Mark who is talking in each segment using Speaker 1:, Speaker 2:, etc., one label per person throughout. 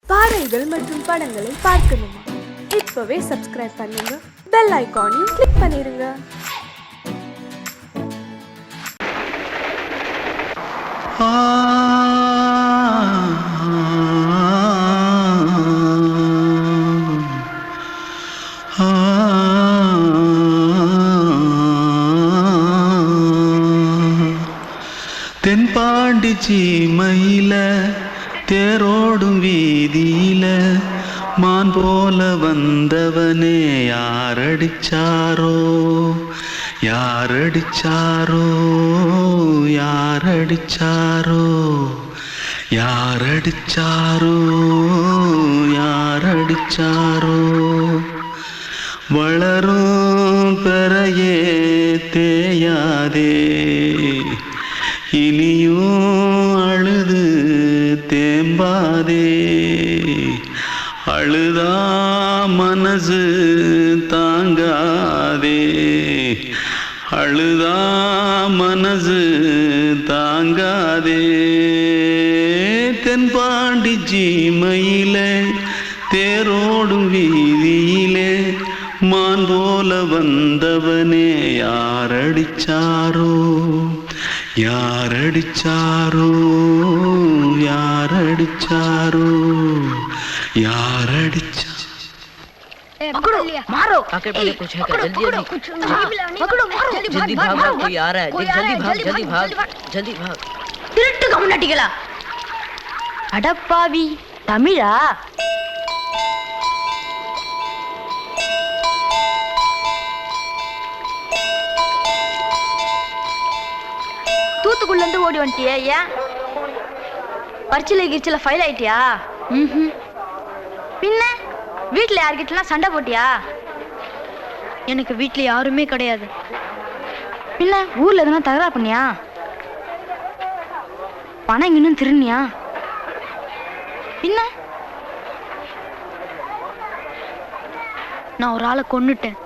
Speaker 1: பாடல்கள் மற்றும் படங்களை பார்க்கணுமா? இப்பவே சப்ஸ்கிரைப் பண்ணுங்க, பெல் ஐகானையும் கிளிக் பண்ணிருங்க.
Speaker 2: தென்பாண்டி சீமையில தேரோடும் வீதியில மான் போல வந்தவனே யாரடிச்சாரோ யாரடிச்சாரோ யாரடிச்சாரோ யாரடிச்சாரோ யாரடிச்சாரோ வளரும் பெறையே தேயாதே இனியும் அழுது தேம்பாதே அழுதா மனசு தாங்காதே அழுதா மனசு தாங்காதே தென்பாண்டி சீமையிலே தேரோடும் வீதியிலே மான் போல வந்தவனே யாரடிச்சாரோ யாரடிச்சாரோ யாரடிச்சாரோ யாரடிச்சா
Speaker 3: पकड़ो मारो
Speaker 4: आके पहले कुछ है क्या जल्दी भाग कोई आ रहा है जल्दी भाग
Speaker 3: திருட்டு கம்முனட்டிகளா அடப்பாவி தமிழா தூத்துக்குள்ள இருந்து ஓடி வந்துட்டியா? ஏன் பரிச்சில கிரிச்சில ஃபைல் ஆயிட்டியா? பின்ன வீட்டுல யார்கிட்டலாம் சண்டை போட்டியா? எனக்கு வீட்டுல யாருமே கிடையாது. பின்ன ஊர்ல எதுனா தகராறு பண்ணியா? பணம் இன்னும் திருநியா? பின்ன நான் ஒரு ஆளை கொன்னுட்டேன்.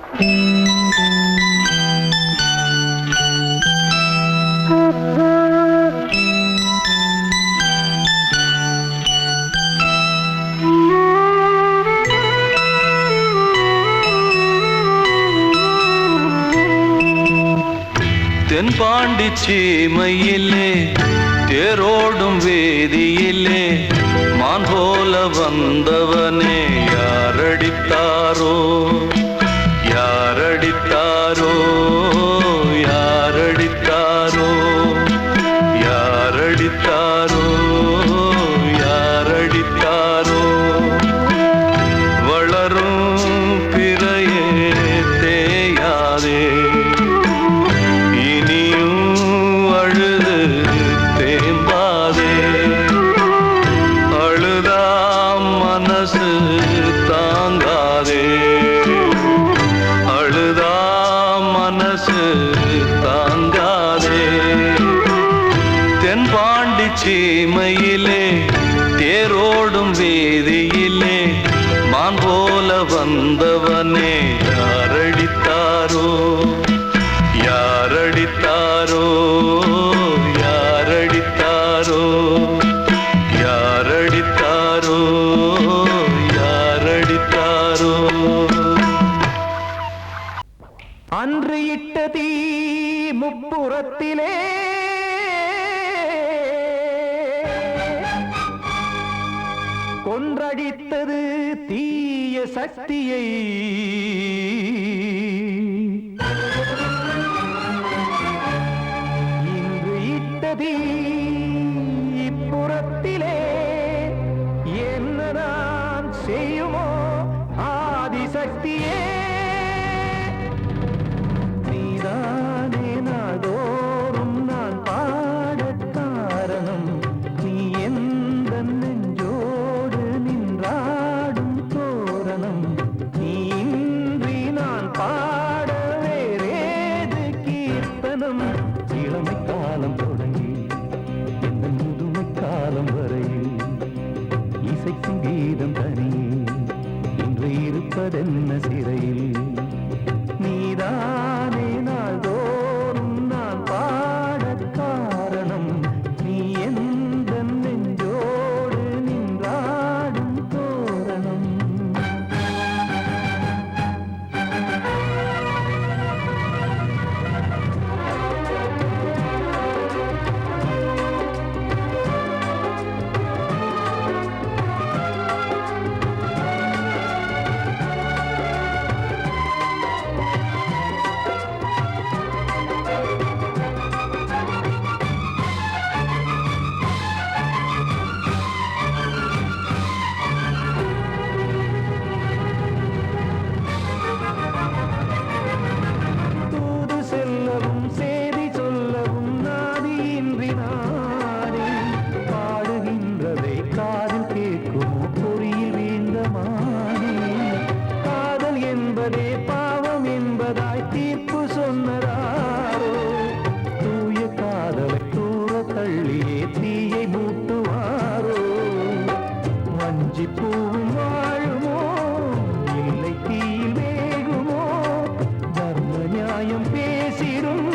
Speaker 2: தென்பாண்டி சீமையிலே தேரோடும் வேதியிலே மான் போல வந்தவனே யாரடித்தாரோ யாரடித்தாரோ யாரடித்தாரோ யாரடித்தாரோ யாரடித்தாரோ வளரும் பிறையே தேயாதே தென்பாண்டி சீமையிலே தேரோடும் வேதியிலே மான் போல வந்தவனே யாரடித்தாரோ யாரடித்தாரோ யாரடித்தாரோ யாரடித்தாரோ யாரடித்தாரோ
Speaker 5: அன்று இட்ட தீ முப்புறத்திலே கொன்றடித்தது தீய சக்தியை இன்று இட்ட தீ இப்புறத்திலே என்னதான் செய்யுமோ ஆதிசக்தியே நீதானே நாள்தோறும் நான் பாடக் காரணம் நீ எந்த நெஞ்சோடு நின்றாடும் தோரணம் நீ இன்றி நான் பாட வேறேது கீர்த்தனம் இளமை காலம் தொடங்கி இந்த முதுமை காலம் வரையில் இசை சங்கீதம் தனியே பூவும் வாழுமோ இல்லை தீயில் வேகுமோ தர்ம நியாயம் பேசிடும்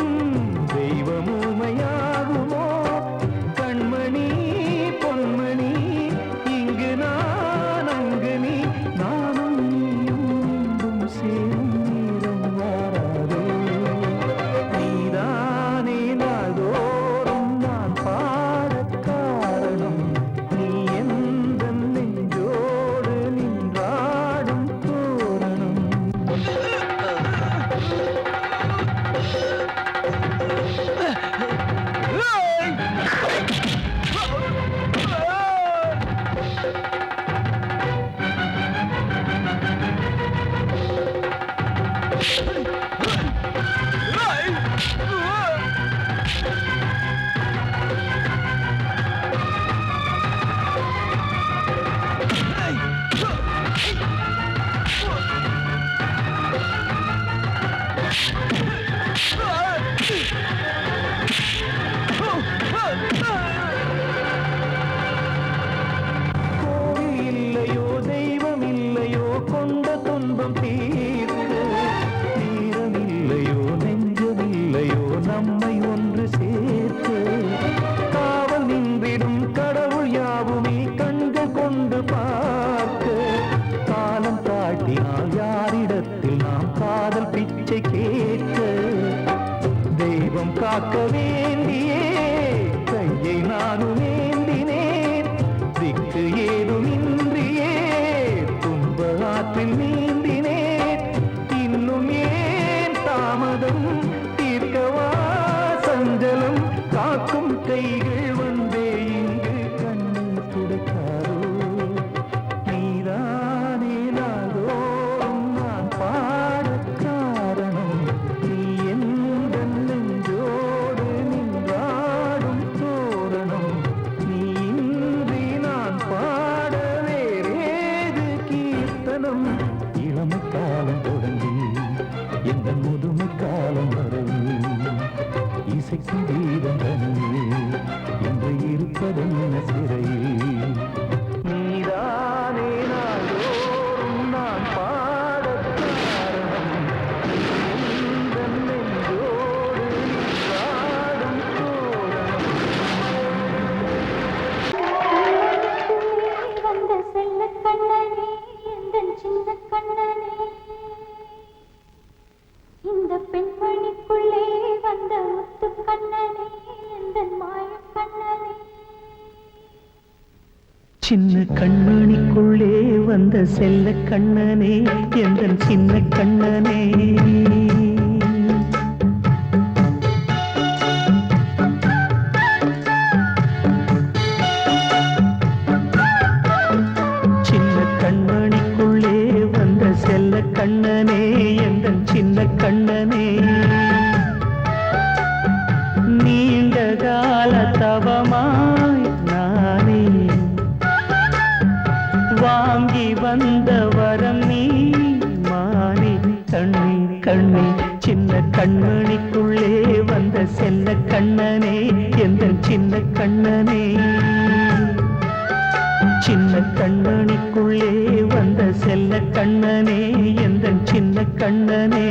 Speaker 5: தெய்வம் ஊமையாகுமோ கண்மணி பொன்மணி இங்கு நான் அங்கு நீ நானும் நீயும் மீண்டும் சேரும் நேரம் வாராதோ நீதானே நாள்தோறும் நான் பாடக் காரணம் நீ எந்த நெஞ்சோடு நின்றாடும் தோரணம் கோவில் இல்லையோ தெய்வம் இல்லையோ கொண்ட துன்பம் தீர்க்க தீரம் இல்லையோ நெஞ்சம் இல்லையோ நம்மை ஒன்று சேர்க்க காவல் நின்றிடும் கடவுள் யாவுமே கண்கள் கொண்டு பார்க்க காலம் தாட்டினால் யாரிடத்தில் நாம் காதல் பிச்சை கேட்க தெய்வம் காக்க வேண்டியே கையை நானும் ஏந்தினேன் திக்கு ஏதுமின்றியே துன்ப ஆற்றில் நீந்தினேன் இன்னும் ஏன் தாமதம் தீர்க்கவா சஞ்சலம் காக்கும் கைகள் வந்தே இங்கு கண்ணீர் துடைக்காதோ நீதானே நாள்தோறும் நான் பாடக் காரணம் நீ எந்த நெஞ்சோடு நின்றாடும் தோரணம் நீ இன்றி நான் பாட வேறேது கீர்த்தனம் இளமை காலம் தொடங்கி எந்த முதுமை காலம் வரை இசைக்கு வீதம் தனியே என்று இருப்பதென்ன சிறையில் நீதானே நாள்தோறும் நான் பாடக் காரணம் எந்த நெஞ்சோடு நின்றாடும் தோரணம்
Speaker 6: வந்த செல்ல கண்ணனே எந்தன் சின்ன கண்ணனே இந்த பெண்மணிக்குள்ளே வந்த முத்து கண்ணனே எந்தன் மாய கண்ணனே
Speaker 5: சின்ன கண்மணிக்குள்ளே வந்த செல்ல கண்ணனே எந்தன் சின்ன கண்ணனே சின்ன கண்மணிக்குள்ளே வந்த செல்ல கண்ணனே எந்தன் சின்ன கண்ணனே நீண்ட கால தவமாய் நானே வாங்கி வந்த வரம் நீ மானே கண்ணே கண்ணே சின்ன கண்மணிக்குள்ளே வந்த செல்ல கண்ணனே எந்தன் சின்ன கண்ணனே சின்ன கண்மணிக்குள்ளே வந்த செல்ல கண்ணனே எந்தன் சின்ன கண்ணனே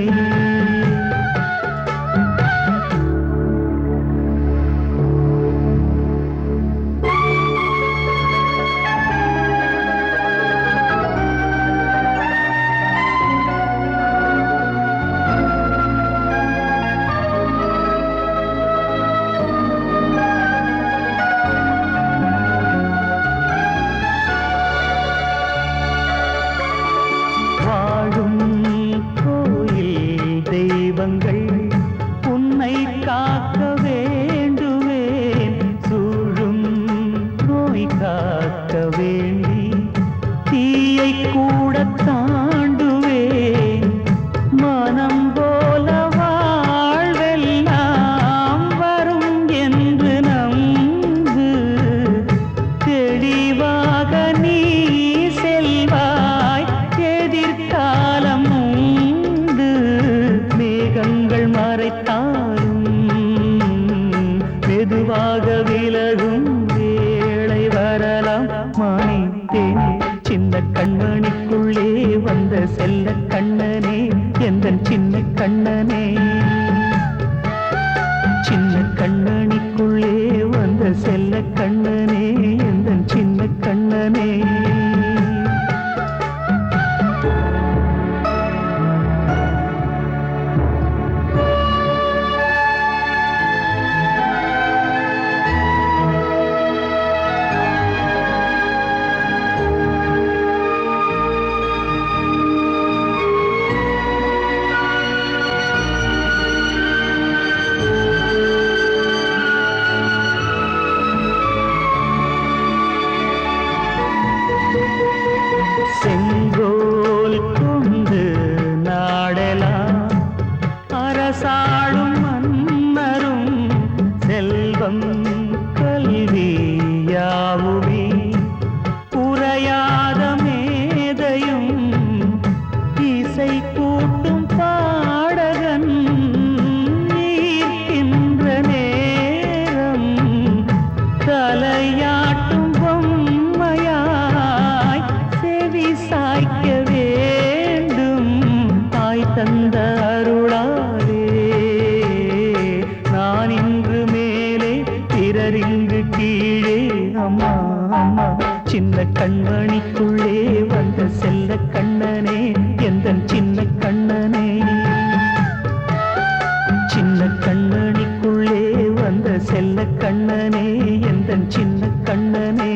Speaker 5: வாழும் கோயில் கண்மணிக்குள்ளே வந்த செல்ல கண்ணனே எந்தன் சின்ன கண்ணனே சின்ன கண்ணனிக்குள்ளே வந்த செல்ல கண்ணனே எந்தன் சின்ன கண்ணனே செங்கோல் கொண்டு நாடலாம் அரசாளும் மன்னரும் செல்வம் கல்வி யாவுமே உரையாத மேதையும் இசை கூட்டும் பாடகன் ஈர்க்கின்ற நேரம் தலையாட்டும் பொம்மையாய் செவி சாய்க்க வேண்டும் தாய் தந்த அருளாலே நான் இன்று மேலே பிறரிங்கு கீழே அம்மா அம்மா சின்ன கண்மணிக்குள்ளே வந்த செல்ல கண்ணனே எந்தன் சின்ன கண்ணனே சின்ன கண்ணனிக்குள்ளே வந்த செல்ல கண்ணனே எந்தன் சின்ன கண்ணனே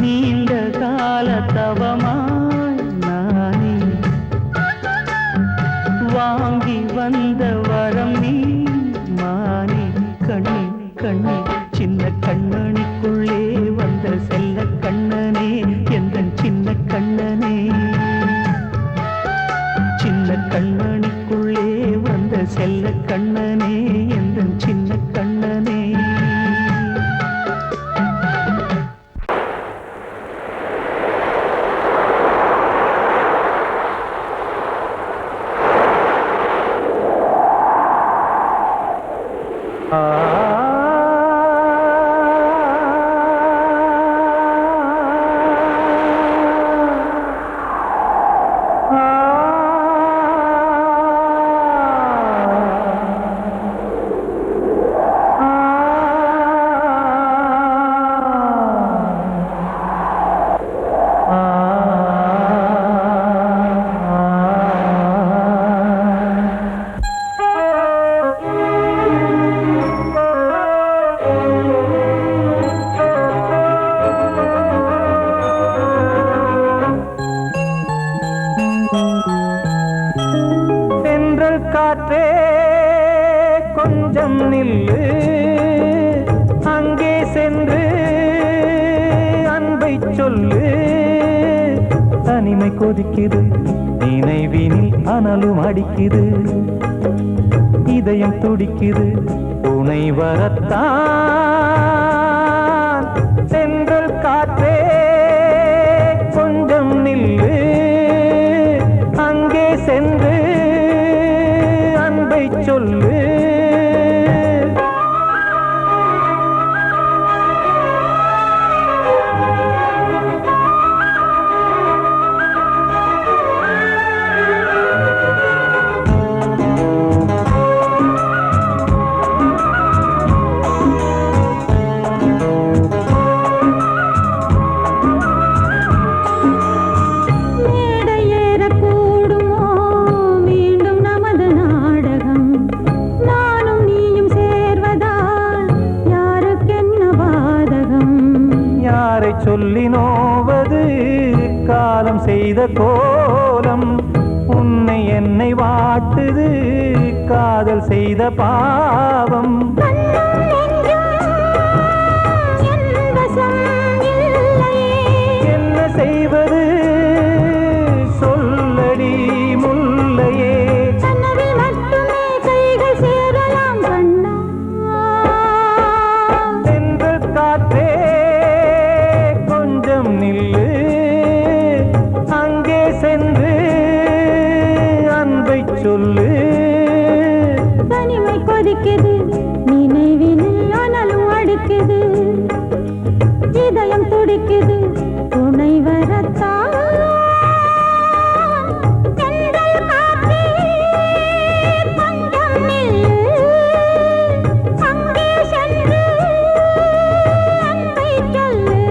Speaker 5: நீண்ட கால தவமாய் நானே வாங்கி வந்த வரம் நீ மானே கண்ணே கண்ணே சின்ன கண்ணனிக்குள்ளே வந்த செல்ல கண்ணனே எந்தன் சின்ன கண்ணனே சின்ன கண்ணனிக்குள்ளே வந்த செல்ல கண்ணனே எந்தன் சின்ன கண்ணனே காற்றே கொஞ்சம் நில்லு அங்கே சென்று அன்பை சொல்லு தனிமை கொதிக்குது நினைவினில் அனலும் அடிக்குது இதயம் துடிக்குது துணை வரத்தான் சென்றல் காற்றே கொஞ்சம் நில்லு அங்கே சென்று அன்பை சொல்லு சொல்லி நோவது காலம் செய்த கோலம் உன்னை என்னை வாட்டுது காதல் செய்த பாவம் என்ன செய்வது சொல்லடி முல்லையே சென்று காற்றே நில்லு அங்கே சென்று அன்பை சொல்லு
Speaker 6: தனிமை கொதிக்குது நினைவினில் அனலும் அடிக்குது இதயம் இதயம் துடிக்குது துணை வரத்தான் தென்றல் காற்றே கொஞ்சம் நில்லு அங்கே சென்று அன்பை சொல்லு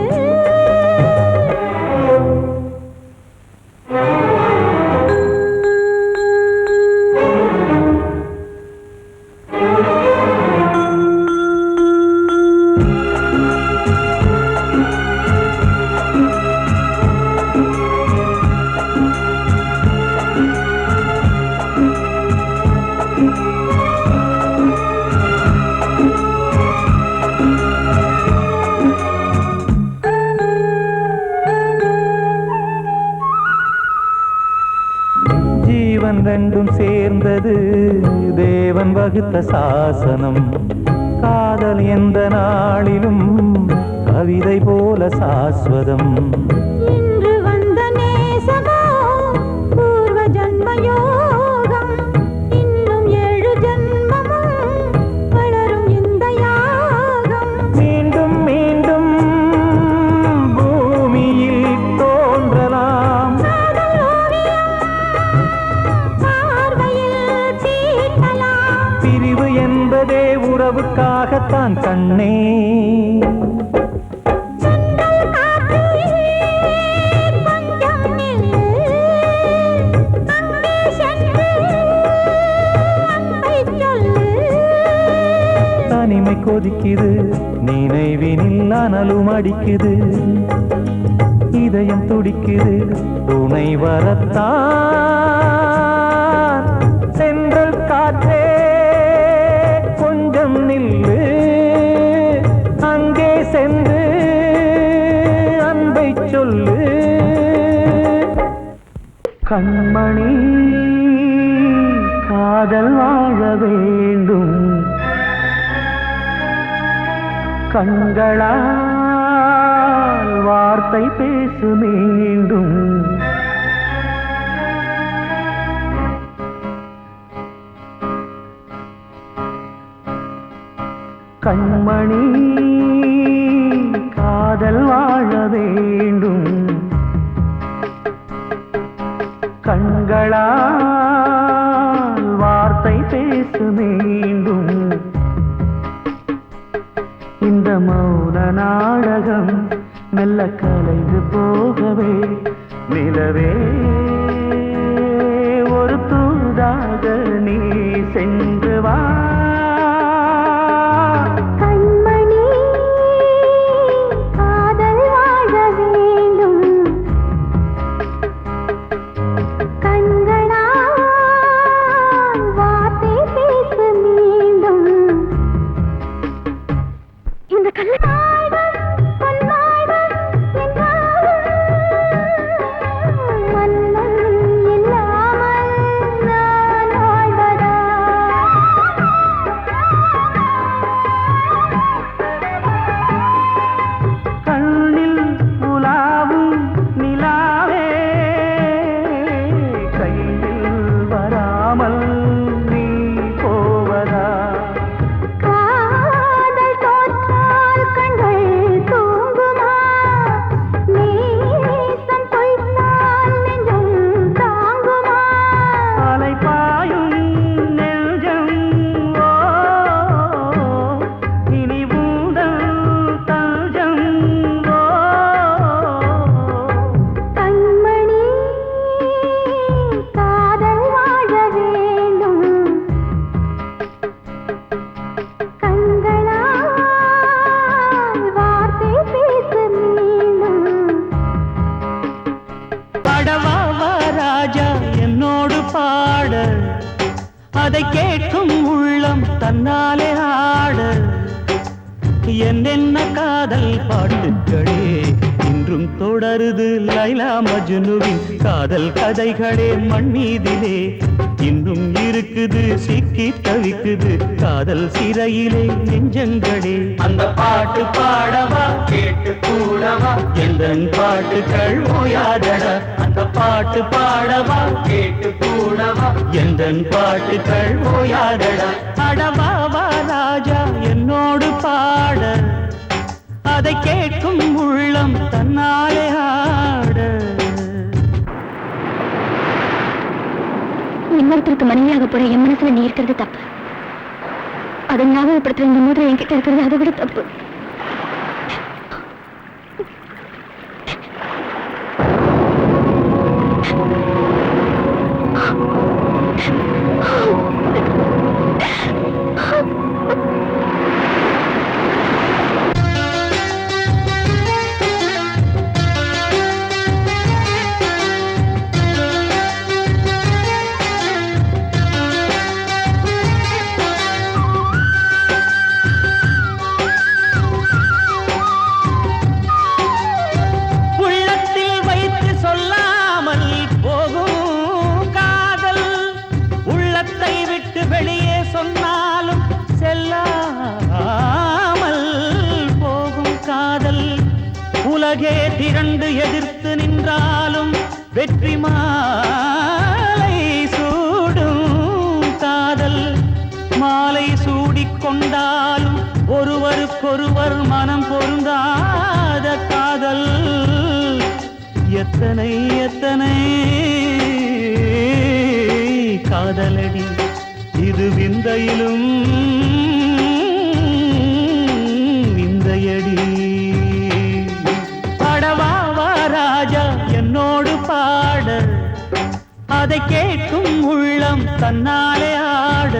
Speaker 5: ஜீவன் ரெண்டும் சேர்ந்தது தேவன் வகுத்த சாசனம். காதல் எந்த நாளிலும் கவிதை போல சாஸ்வதம்.
Speaker 6: இன்று வந்த நேசமோ பூர்வ ஜன்ம யோகம் இன்னும் 7 ஜன்மமும் வளரும் இந்த யாகம்
Speaker 5: மீண்டும் மீண்டும் பூமியில் தோன்றலாம்.
Speaker 6: காதல் ஓவியம் பார்வையில் தீட்டலாம்
Speaker 5: பிரிவு என்பதே உறவுக்காகத்தான் கண்ணே.
Speaker 6: தென்றல் காற்றே கொஞ்சம் நில்லு அங்கே சென்று அன்பை சொல்லு
Speaker 5: தனிமை கொதிக்குது நினைவினில் அனலும் அடிக்குது. இதயம் துடிக்குது துணை வரத்தான். சென்றல் காற்றே கொஞ்சம் நில்லு அங்கே சென்று அன்பை சொல்லு. கண்மணி காதல் வாழ வேண்டும். கண்களால் வார்த்தை பேசு மீண்டும். கண்மணி காதல் வாழ வேண்டும். கண்களால் வார்த்தை பேசு மீண்டும். இந்த மௌன நாடகம் மெல்ல கலைந்து போகவே நிலவே ஒரு தூதாக நீ சென்று வா.
Speaker 6: கண்மணி காதல் வாழ வேண்டும். கண்களால் வார்த்தை பேசு மீண்டும். இந்த கல்லாய்கள் பொன்னாய்கள் என்றாலும் மன்னன் இல்லாமல் நான் வாழ்வதா?
Speaker 5: கண்ணில் உலாவும் நிலாவே கையில் வராமல் நீ போவதா?
Speaker 6: காதல் தோற்றால் கண்கள் தூங்குமா? நேசம் பொய்த்தால் நெஞ்சம் தாங்குமா?
Speaker 5: அலைபாயும் நெஞ்சம் ஓ இனி உந்தன் தஞ்சம் ஓ.
Speaker 6: கண்மணி காதல் வாழ வேண்டும். கண்களால் வார்த்தை பேசு மீண்டும்.
Speaker 5: படவா ராஜா என்னோடு பாட, அதை கேட்கும் உள்ளம் தன்னாலே ஆட. என்னென்ன காதல் பாட்டுகளே இன்றும் தொடருது லைலா மஜ்னுவின் காதல் கதைகளே மண் மீதிலே. இன்னும் இருக்குது சிக்கி தவிக்குது காதல் சிறையிலே நெஞ்சங்களே. அந்த பாட்டு பாடவா கேட்டு கூடவா எந்தன் பாட்டுகள் ஓயாதடா. அந்த பாட்டு பாடவா கேட்டு கூடவா எந்தன் பாட்டுகள் ஓயாதடா. அடவா ராஜா என்னோடு பாட, அதை கேட்கும் உள்ளம் தன்னாலே ஆட.
Speaker 6: இன்னொருத்தருக்கு மனைவியாக போற என் மனசுல நீ இருக்கிறது தப்பு. அதை ஞாபகப்படுத்துற இந்த மூதிரை என்கிட்ட இருக்கிறது அதை விட தப்பு.
Speaker 5: வெளியே சொன்னாலும் செல்லாமல் போகும் காதல். உலகே திரண்டு எதிர்த்து நின்றாலும் வெற்றி மாலை சூடும் காதல். மாலை சூடிக்கொண்டாலும் ஒருவருக்கொருவர் மனம் பொருந்தாத காதல். எத்தனை எத்தனை காதலடி இது விந்தையிலும் விந்தையடி. பாடவா ராஜா என்னோடு பாட, அதை கேட்கும் உள்ளம் தன்னாலே ஆட.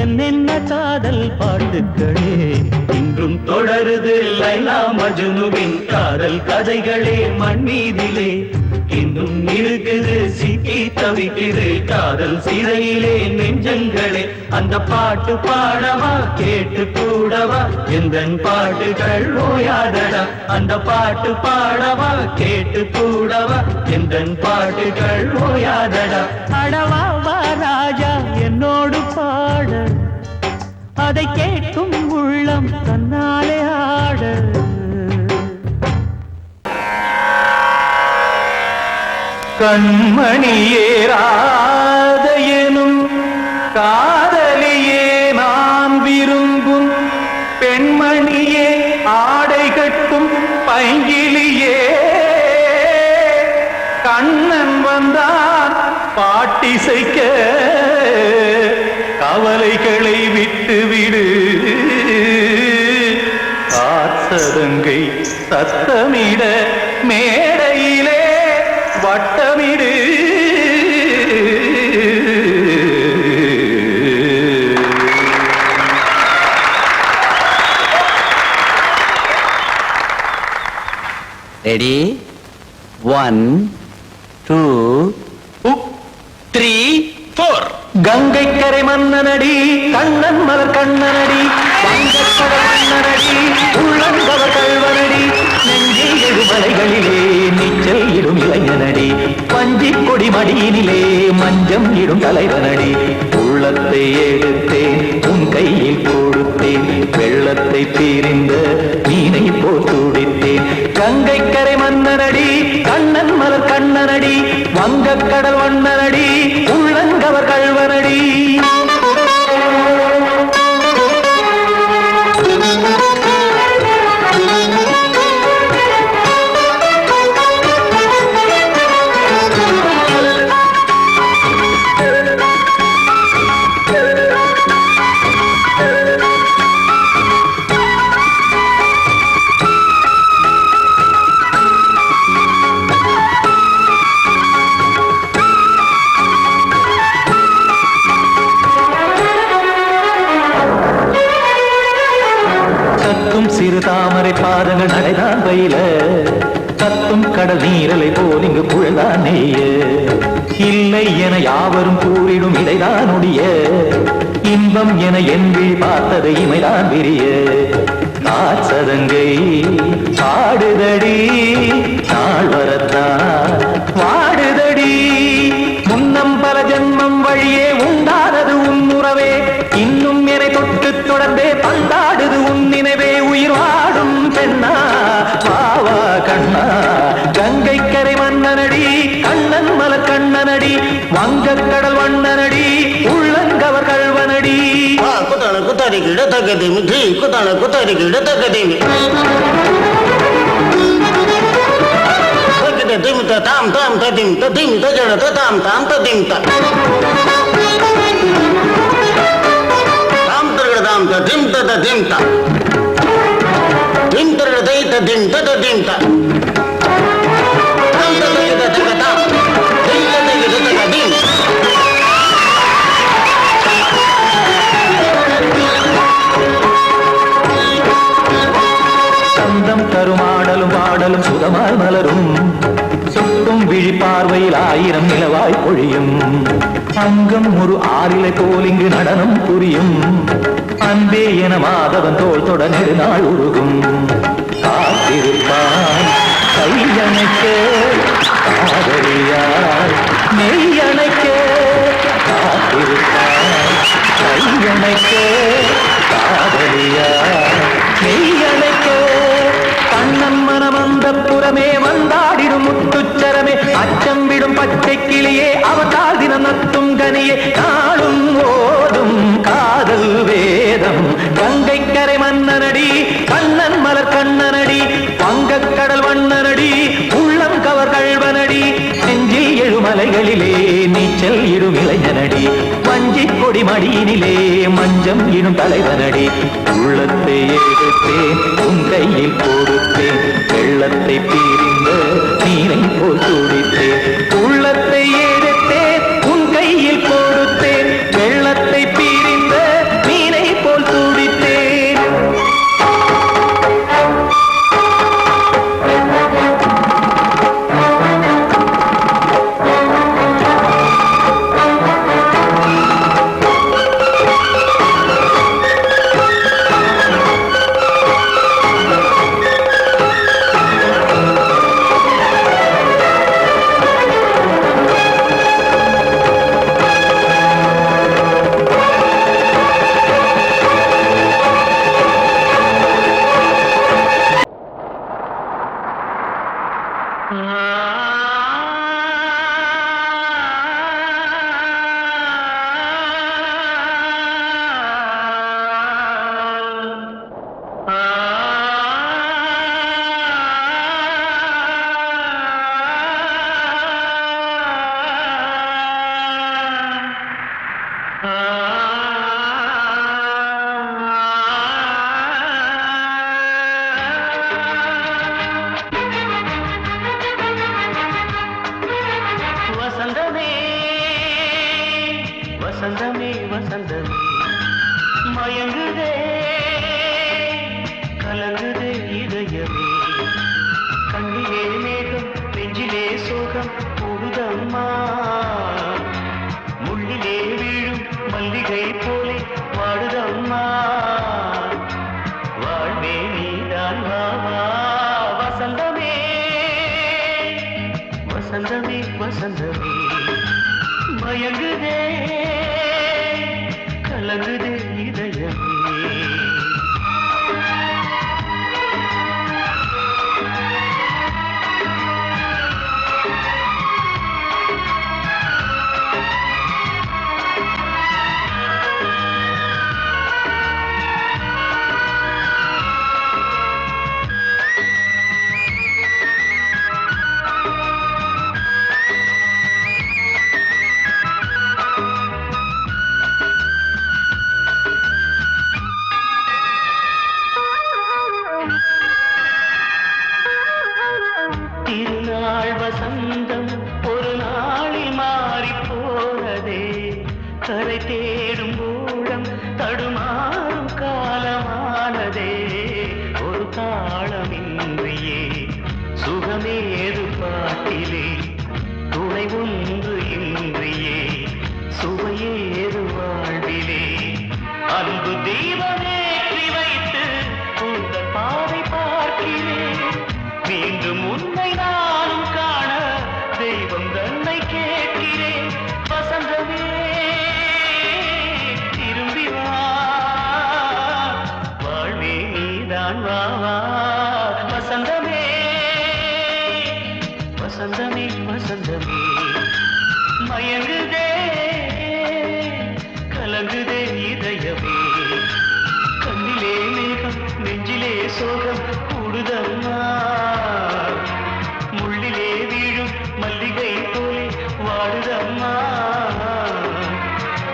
Speaker 5: என்னென்ன காதல் பாட்டுக்களே இன்றும் தொடருது லைலா மஜ்னுவின் காதல் கதைகளே மண் மீதிலே. இன்னும் இருக்குது சிக்கி தவிக்குது காதல் சிறையிலே நெஞ்சங்களே. அந்த பாட்டு பாடவா கேட்டு கூடவா எந்தன் பாட்டுகள் ஓயாதடா. அந்த பாட்டு பாடவா கேட்டு கூடவா எந்தன் பாட்டுகள் ஓயாதடா. அடவா வா ராஜா என்னோடு பாட, அதை கேட்கும் உள்ளம் தன்னாலே ஆட. கண்மணியே ராதையெனும் காதலியே நான் விரும்பும் பெண்மணியே ஆடை கட்டும் பைங்கிலியே. கண்ணன் வந்தான் பாட்டிசைக்க கவலைகளை விட்டுவிடு. காத்ததங்கை சத்தமிட மேடையிலே வட்டமிடு.
Speaker 7: ரெடி 1 2 3 4.
Speaker 5: கங்கை கரை மன்னனடி கண்ணன் மலர் கண்ணனடி வங்கக்கடல் மன்னனடி உள்ளங்கவர் கல்வனடி. நெஞ்சில் எழுமலைகளிலே நீச்சல் இடும் இளைஞனடி பஞ்சி கொடி மடியினிலே மஞ்சம் இடும் தலைவனடி. உள்ளத்தை எடுத்தேன் உன் கையில் கொடுத்தேன் வெள்ளத்தை பிரிந்த மீனை போல் துடித்தேன். கங்கை கரை மன்னனடி கண்ணன் மலர் கண்ணனடி வங்கக்கடல் வண்ணனடி உள்ளங்கவர் கல்வனடி. சிறு தாமரை பாதங்கள் நடைதான் பயில கத்தும் கடல் நீரலை போல் இங்கு புழல்தான் நெய்ய. இல்லை என யாவரும் கூறிடும் இடைதான் உடைய இன்பம் என என்று பார்த்தது இமைதான் விரிய. காச்சதங்கை பாடுதடி நாள் வரத்தான் வாடுதடி. முன்னம் பல ஜென்மம் வழியே உண்டானது உன் உறவே இன்னும் என்னை தொட்டு தொடர்ந்தே பந்தாடுது உன் நினைவே. உயிர் வாடும் பெண்ணா வாவா கண்ணா கங்கை கரை மன்னனடி கண்ணன் மலர் கண்ணனடி வங்கக்கடல் வண்ணனடி உள்ளங்கவர் கல்வனடி.
Speaker 7: குத்தாடி
Speaker 8: குத்தரிக்கிட தக்கதிமி ஜி குத்தான குத்தரிக்கிட தக்கதிமி தக்கிட்ட திமித்த தாம் தாம் ததிம் ததிம் தஜட தாம் தாம் ததிம் தாம் தரகட தாம் ததிம் ததிம் தாம் திம் தரகட தை ததிம் ததிம் தாம் தாம் ததிம் ததிம் தாம் திம் ததிம் ததிம்
Speaker 5: சந்தம் தருமாடலும் பாடலும் சுகமாய் மலரும் சுட்டும் விழி பார்வையில் 1000 நிலவாய் பொழியும் அங்கம் ஒரு ஆறிலை போல் இங்கு நடனம் புரியும் அன்பே என மாதவன் தோள் தொட நெடுநாள் உருகும் காத்திருப்பான் கையணைக்க காதலியார் மெய்யணைக்க காத்திருப்பான் கையணைக்க காதலியார் மெய்யணைக்க கண்ணன் மனமந்த புறமே வந்தாடிடும் முத்துச்சரமே அச்சம் விடும் பச்சை கிளியே அவதால் தினம் நத்தும் கனியே நாளும் ஓதும் காதல் வேதம் கங்கை கரை மன்னனடி கண்ணன் மலர் கண்ணனடி வங்கக் கடல் வண்ணனடி உள்ளம் கவர் கழ்வனடி நெஞ்சில் எழுமலைகளிலே நீச்சல் இடும் இளைஞனடி வஞ்சி கொடி மடியினிலே மஞ்சம் இடும் தலைவனடி உள்ளத்தை எடுத்தேன் உன் கையில் கொடுத்தேன் வெள்ளத்தை பீரிந்த நீரை போல் துடித்தேன் உள்ளத்தை எடுத்தேன் உன் கையில் கொடுத்தேன் வெள்ளத்தை பீரிந்த நீரை போல் துடித்தேன்
Speaker 2: வசந்தமே வசந்தமே வசந்தமே மயங்குதே கலங்குதே இதயமே கண்ணிலே மேகம் நெஞ்சிலே சோகம் கூடுதம்மா முள்ளிலே வீழும் மல்லிகை போலே வாடுதம்மா வாழ்வே நீதான் வாவா வசந்தமே வசந்தமே வசந்தமே மயங்குதே கலங்குதே இதயமே திருநாள் வசந்தம் ஒரு நாளில் மாறி போனதே கரை தேடும் ஊழம் தடுமாறும் காலமானதே ஒரு தாளமின்றியே சுகமேது பாட்டிலே துணை ஒன்று இன்றியே சுவையேது வாழ்விலே அன்பு தீபமேற்றி வைத்து உங்கள் பாதை பார்க்கிறேன் மீண்டும் உன்னை நானும் காண தெய்வம் தன்னை கேட்கிறேன் வசந்தமே திரும்பி வா வாழ்வே நீதான் வா வா வசந்தமே வசந்தமே வசந்தமே மயங்குதே கலங்குதே இதயமே சோகம் கூடுதம்மா முள்ளிலே வீழும் மல்லிகை போலே வாடுதம்மா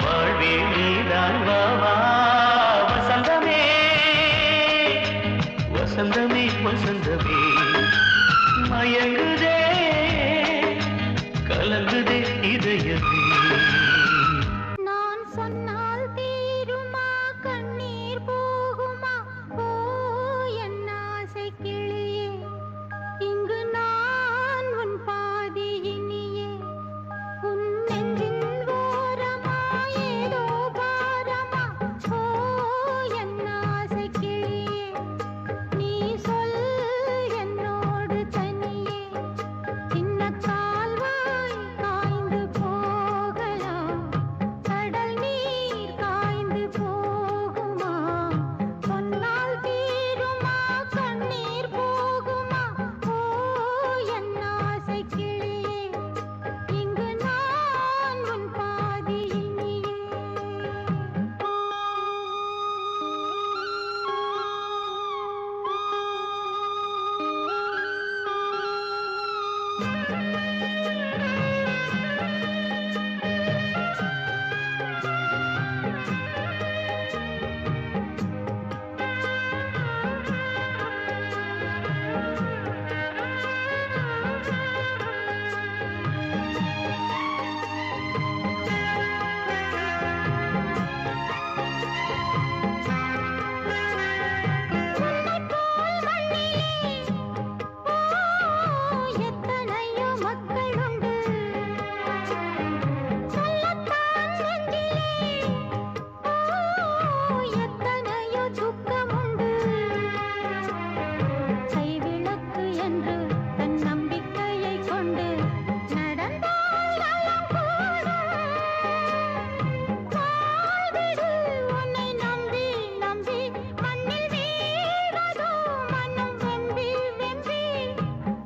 Speaker 2: வாழ்வே நீதான் வாவா வசந்தமே வசந்தமே வசந்தமே மயங்குதே கலங்குதே இதயமே
Speaker 6: நான் சொன்னால் தீருமா கண்ணீர் போகுமா ஓ என் ஆசை கிளியே இங்கு நான் உன் பாதி இனியே உன் நெஞ்சின் ஓரமா ஏதோ பாரமா ஓ என் ஆசை கிளியே நீ சொல் என்னோடு தனியே சின்ன கால்வாய் காய்ந்து போகலாம் கடல் நீர் காய்ந்து போகுமா சொன்னால் தீருமா கண்ணீர் போகுமா ஓ என் ஆசை கிளியே இங்கு நான் உன் பாதி இனியே எத்தனையோ மக்களுண்டு சொல்லத்தான் நெஞ்சிலே எத்தனையோ துக்கமுண்டு கைவிளக்கு என்று தன் நம்பிக்கையை கொண்டு நடந்தால் நலம் கூடும் வாழ்விடு உன்னை நம்பி நம்பி மண்ணில் வீழ்வதோ மனம் வெம்பி வெம்பி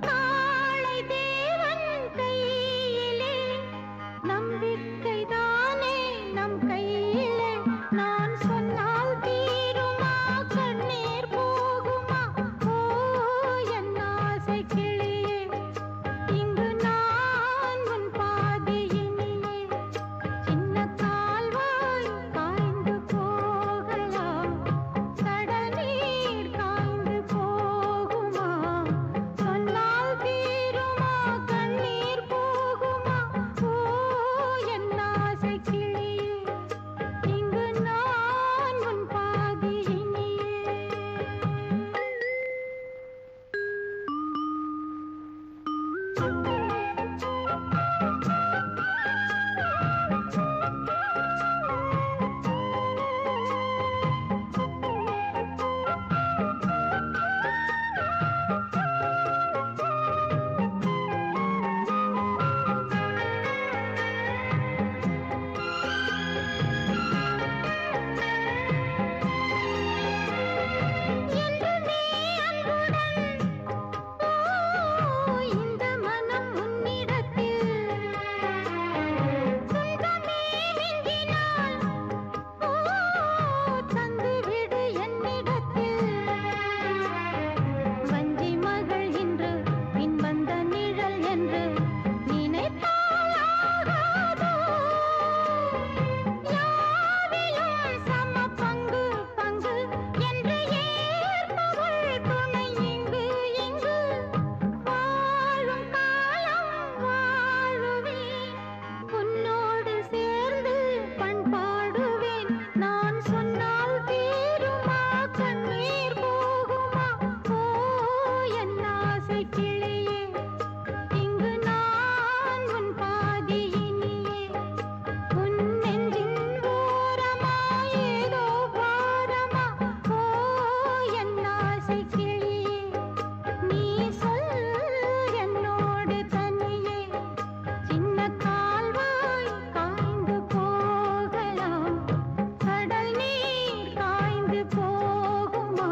Speaker 6: நாளை தேவன் கையிலே நம்பிக்கைதானே நம் கையிலே நான் சொன்னால் தீருமா கண்ணீர் போகுமா ஓ என் ஆசை கிளியே இங்கு நான் உன் பாதி இனியே சின்ன கால்வாய் காய்ந்து போகலாம் கடல் நீர் காய்ந்து போகுமா சொன்னால் தீருமா கண்ணீர் போகுமா ஓ என் ஆசை கிளியே இங்கு நான் உன் பாதி இனியே என்றுமே அன்புடன் இந்த மனம் உன்னிடத்தில் துன்பமே மிஞ்சினால் தந்துவிடு என்னிடத்தில் வஞ்சி மகள் இன்று பின் வந்த நிழல் என்று நினைத்தால் ஆகாதோ யாவிலும் சம பங்கு பங்கு என்று ஏற்பவள் துணை இங்கு இங்கு வாழும் காலம் வாழுவேன் உன்னோடு சேர்ந்து பண்பாடுவேன் நான் சொன்னால் தீருமா கண்ணீர் போகுமா ஓ என் ஆசை கிளியே இங்கு நான் உன் பாதி இனியே உன் நெஞ்சின் ஓரமா ஏதோ பாரமா ஓ என் ஆசை கிளியே நீ சொல் என்னோடு தனியே சின்ன கால்வாய் காய்ந்து போகலாம் கடல் நீர் காய்ந்து போகுமா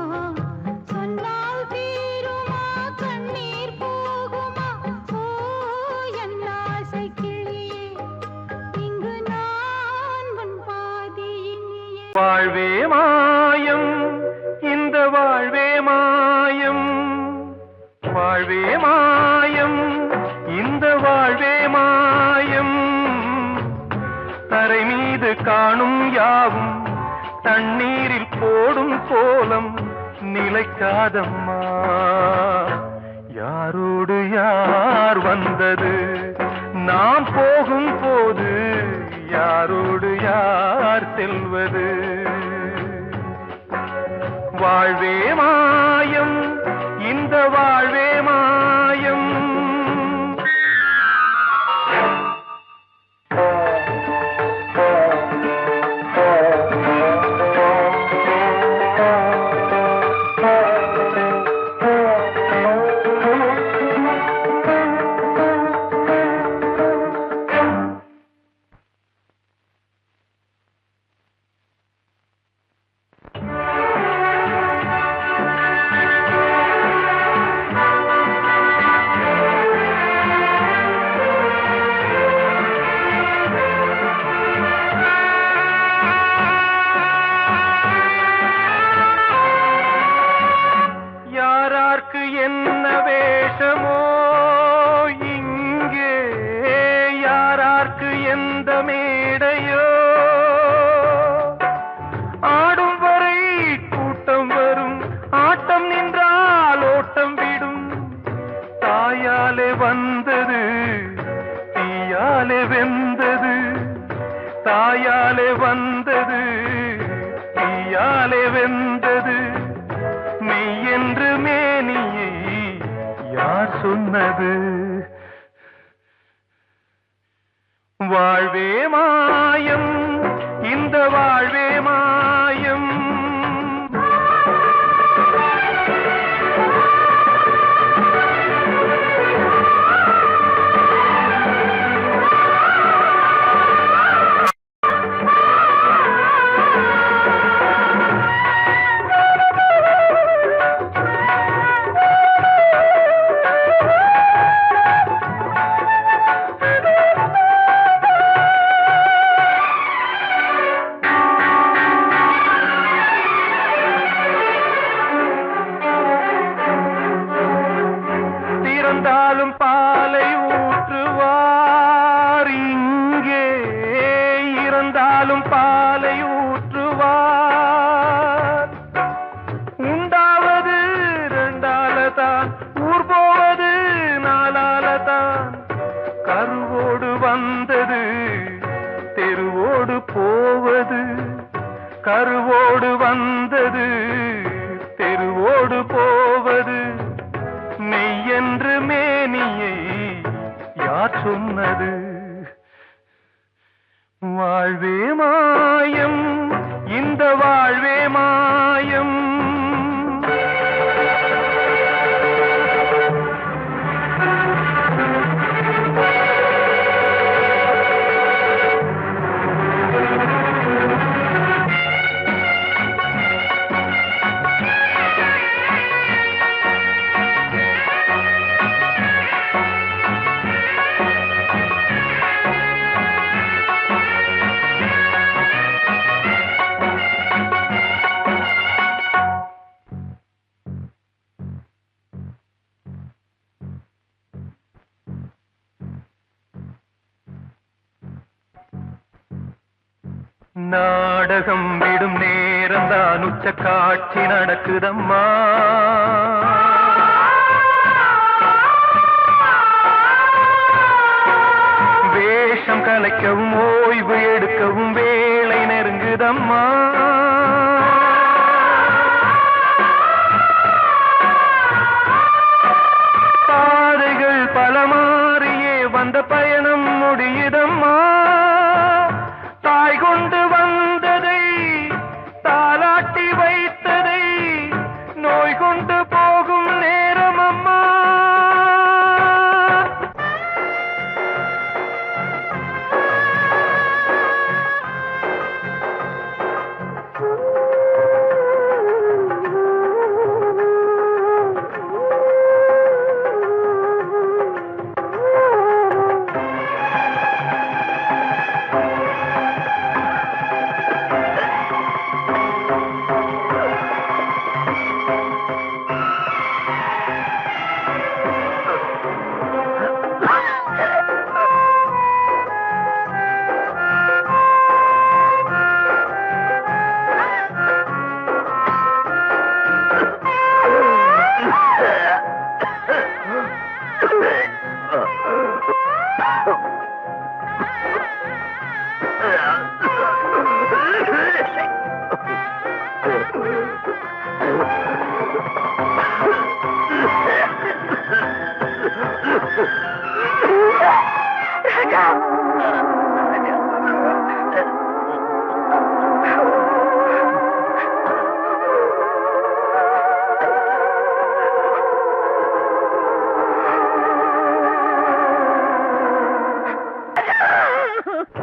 Speaker 6: சொன்னால் தீருமா கண்ணீர் போகுமா ஓ என் ஆசை கிளியே இங்கு நான் உன் பாதி இனியே
Speaker 2: வாழ்வே மாயம் இந்த வாழ்வே மாயம்
Speaker 9: வாழ்வே மாயம் இந்த வாழ்வே மாயம் தரை மீது காணும் யாவும் தண்ணீரில் போடும் கோலம் நிலைக்காதம்மா யாரோடு யார் வந்தது நாம் போகும் போது யாரோடு யார் செல்வது வாழ்வே மாயம் இந்த வாழ்வே மாயம் என்ன வேஷமோ இங்கே யாரார்க்கு எந்த மேடையோ ஆடும் வரை கூட்டம் வரும் ஆட்டம் நின்றால் ஓட்டம் விடும் தாயாலே வந்தது தீயாலே வெந்தது தாயாலே வந்தது தீயாலே வெந்தது மெய் என்று மேனியை யார் சொன்னது வாழ்வே மாயம் இந்த வாழ்வே மாயம் இறந்தாலும் பாலை ஊற்றுவார் இங்கே இறந்தாலும் பாலை ஊற்றுவார் உண்டாவது ரெண்டாலதான் ஊர் போவது நாலாலதான் கருவோடு வந்தது தெருவோடு போவது கருவோடு வந்தது தெருவோடு போவது மெய் என்று மேனியை யார் சொன்னது வாழ்வே மாயம் இந்த வாழ்வே மாயம் நாடகம் விடும் நேரம் தான் உச்ச காட்சி நடக்குதம்மா வேஷம் கலைக்கவும் ஓய்வு எடுக்கவும் வேளை நெருங்குதம்மா பாதைகள் பல மாறியே வந்த பயணம் முடியுதம்மா தாய் கொண்டு வந்ததை தாலாட்டி வைத்ததை நோய் கொண்டு போகும் நேரம் அம்மா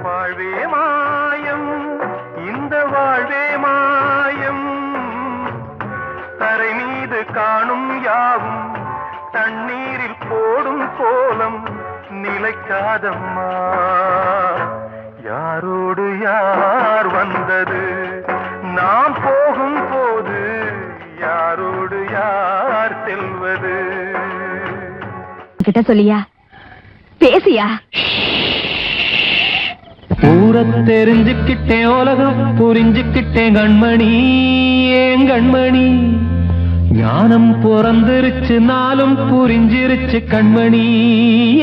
Speaker 9: வாழ்வே மாயம், இந்த வாழ்வே மாயம், தரை மீது காணும் யாவும் தண்ணீரில் போடும் கோலம் நிலைக்காதம்மா. யாரோடு யார் வந்தது நாம் போகும் போது, யாரோடு யார் செல்வது?
Speaker 6: கிட்ட சொல்லியா, பேசியா?
Speaker 5: ஊரை தெரிஞ்சுக்கிட்டேன், உலகம் புரிஞ்சுக்கிட்டேன் கண்மணி, ஏன் கண்மணி. ஞானம் பிறந்திருச்சு, நாளும் புரிஞ்சிருச்சு கண்மணி,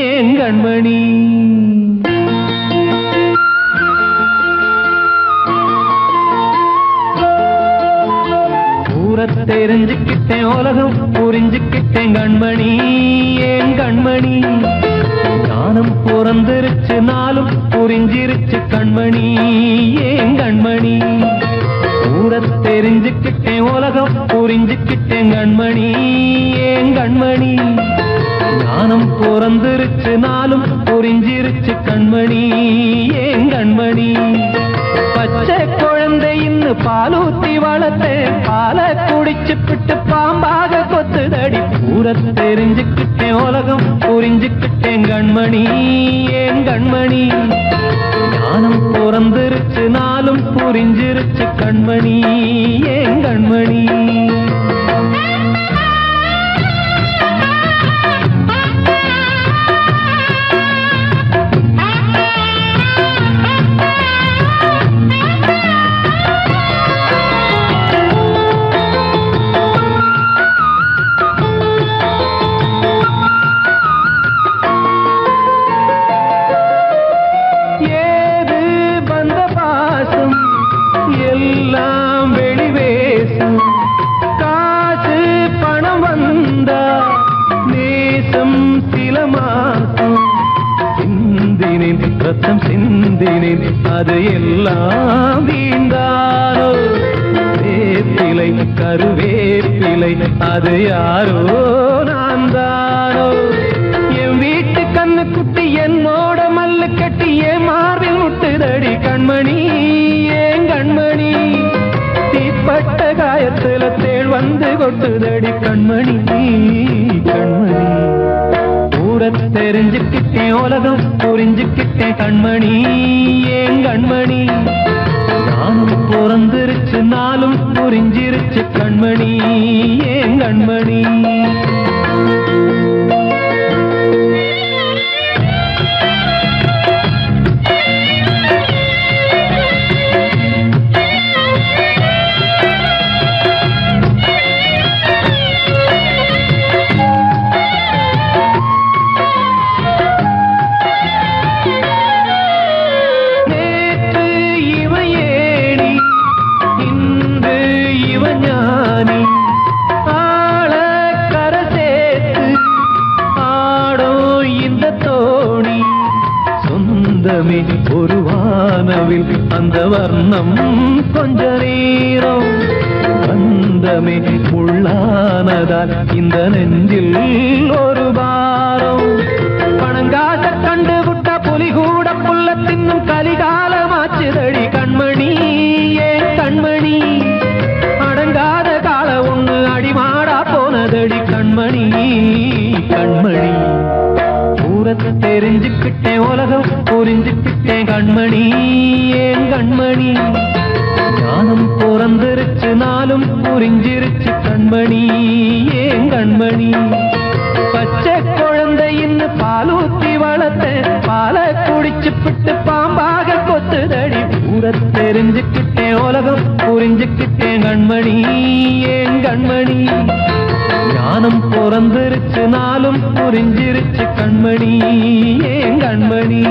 Speaker 5: ஏன் கண்மணி. ஊரை தெரிஞ்சுக்கிட்டேன், உலகம் புரிஞ்சுக்கிட்டேன் கண்மணி, ஏன் கண்மணி. ஞானம் பிறந்திருச்சு, நாளும் புரிஞ்சிருச்சு கண்மணி, ஏன் கண்மணி. ஊரை தெரிஞ்சுக்கிட்டேன், உலகம் புரிஞ்சுக்கிட்டேன் கண்மணி, ஏன் கண்மணி. ஞானம் பிறந்திருச்சு, நாளும் புரிஞ்சிருச்சு கண்மணி, ஏன் கண்மணி. பச்சை குழந்தை இன்னும் பாலூத்தி வளர்த்தேன், பாலை குடிச்சு பிட்டு பாம்பாக கொத்துதடி. ஊரை தெரிஞ்சுக்கிட்டேன், உலகம் புரிஞ்சுக்கிட்டேன் கண்மணி, ஏன் கண்மணி. ஞானம் பிறந்திருச்சு, நாளும் புரிஞ்சிருச்சு கண்மணி, ஏன் கண்மணி. எல்லாம் வெளிவேசம், காசு பணம் வந்தா நேசம் சில மாசம். சிந்தினேன் ரத்தம் சிந்தினேன், அது எல்லாம் வீண்டாரோ. வேப்பிலை கருவேப்பிலை, அது யாரோ நான் தானோ. என் வீட்டு கண்ணு குட்டி என்னோட மல்லு கட்டி என் மார்பில் முட்டுதடி கண்மணி, ஏன் கண்மணி. தீப்பட்ட காயத்துல தேள் வந்து கொட்டுதடி கண்மணி, கண்மணி. ஊரை தெரிஞ்சுக்கிட்டேன், உலகம் புரிஞ்சுக்கிட்டேன் கண்மணி, ஏன் கண்மணி. ஞானம் பிறந்திருச்சு, நாளும் புரிஞ்சிருச்சு கண்மணி, ஏன் கண்மணி. ஒரு வானவில் அந்த வர்ணம் கொஞ்ச நேரம் பந்தமே முள்ளானதால் இந்த நெஞ்சில் ஒரு பாரம். பணங்காட்ட கண்டு விட்ட புலி கூட புல்ல தின்னும் கலிகாலமாச்சுதடி கண்மணி, ஏன் கண்மணி. அடங்காத கால ஒண்ணு அடிமாடா போனதடி கண்மணி, கண்மணி. ஊரை தெரிஞ்சுக்கிட்டேன், உலகம் புரிஞ்சுக்கிட்டேன் கண்மணி, ஏன் கண்மணி. ஞானம் பிறந்திருச்சு, நாளும் புரிஞ்சிருச்சு கண்மணி, ஏன் கண்மணி. பச்சை குழந்தை இன்னும் பாலூத்தி வளர்த்தேன், பாலை குடிச்சு பிட்டு பாம்பாக கொத்துதடி. ஊரை தெரிஞ்சுக்கிட்டேன், உலகம் புரிஞ்சுக்கிட்டேன் கண்மணி, ஏன் கண்மணி. மானம் பிறந்திருச்சு நாளும் புரிஞ்சிருச்சு கண்மணி ஏன் கண்மணி